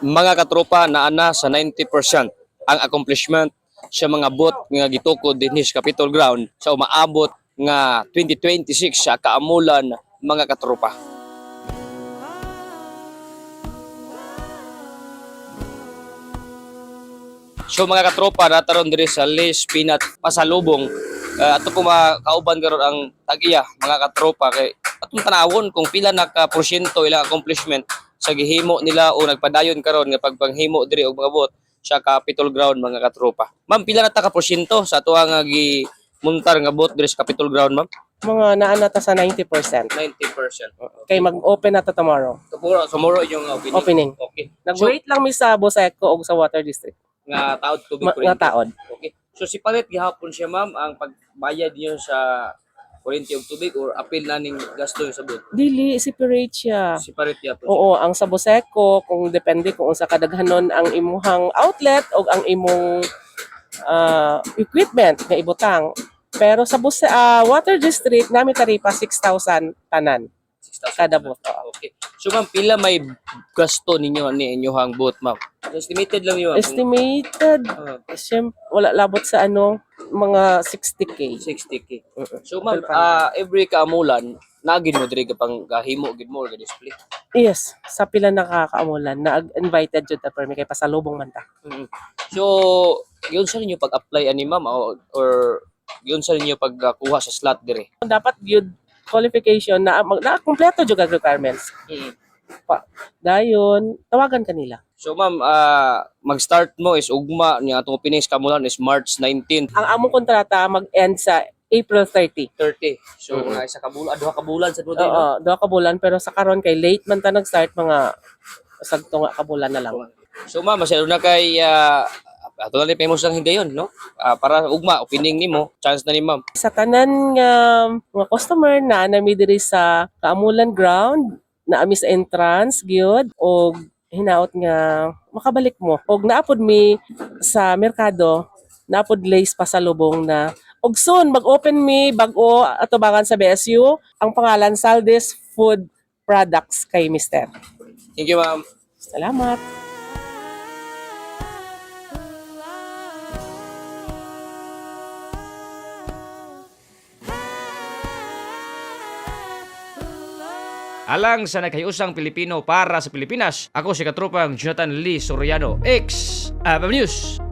Mga katropa, naana sa 90% ang accomplishment sa mga bot nga gitukod dinhi sa Capitol Ground sa umaabot nga 2026 sa kaamulan, mga katropa. So mga katropa, nataron diri sa Lis Peanut Pasalubong. Ato po kauban karon ang tag-iya, mga katropa, kay atong tanawon kung pila na ka porsyento ilang accomplishment sa gihimo nila o nagpadayon karon nga pagpanghimo diri og mga bot sa Capitol Ground, mga katropa. Ma'am, pila na ta ka porsyento sa ato nga gimuntar nga bot diri sa Capitol Ground, ma'am? Mga naana ta sa 90%. 90%. Kay mag-open na ta tomorrow. Tomorrow yung Opening. Okay. Nag-wait lang mi sa Boseco o sa Water District. Nga taod tubig Nga taod. Okay. So si palit gihapon siya, ma'am, ang pagbayad niyo sa kuryente ug tubig or apil na ning gasto sa bot? Dili, separate siya. Separate gihapon. Oo, ang sa Boseco, kung depende kung unsa kadaghanon ang imuhang outlet o ang imong equipment nga ibutang. Pero sa Water District, namin taripa 6,000 tanan. 6,000 kada bot. Okay. So ma'am, pila may gasto ninyo ni inyong bot, ma'am? Estimated lang yun. Estimated, wala labot sa mga 60K. 60K. So ma'am, every kaamulan, nagin mo diri kapang gahimo gid mo ga display. Yes, sa pila nakakaamulan, na-invited jud ta permi kay pasalubong man ta. So, yun sa ninyo pag-apply ani ma'am or yun sa ninyo pagkuha sa slot diri? Dapat gyud qualification na kompleto jud ang requirements. Dayon, tawagan kanila. So ma'am, mag-start mo is ugma niya atong opening sa kamulan is March 19. Ang among kontrata mag-end sa April 30. 30. So mga isa ka bulan, duha ka bulan sa tuod. Oo, duha ka bulan pero sa karon kay late man ta nag-start, mga sagto nga ka bulan na lang. So ma'am, masyado na kay ato na famous ang higayon, no? Para ugma opening nimo, chance na ni ma'am. Sa tanan nga mga customer na nami diri sa Kaamulan Ground, naami sa entrance gyud og hinaot nga makabalik mo. Og naapod mi sa merkado, naapod Lace Pasalubong na og soon mag-open mi bag-o atubangan sa BSU, ang pangalan Saldes Food Products kay Mister. Thank you, ma'am. Salamat. Alang sa nagkayusang Pilipino para sa Pilipinas, ako si Katropang Jonathan Lee Soriano, X News.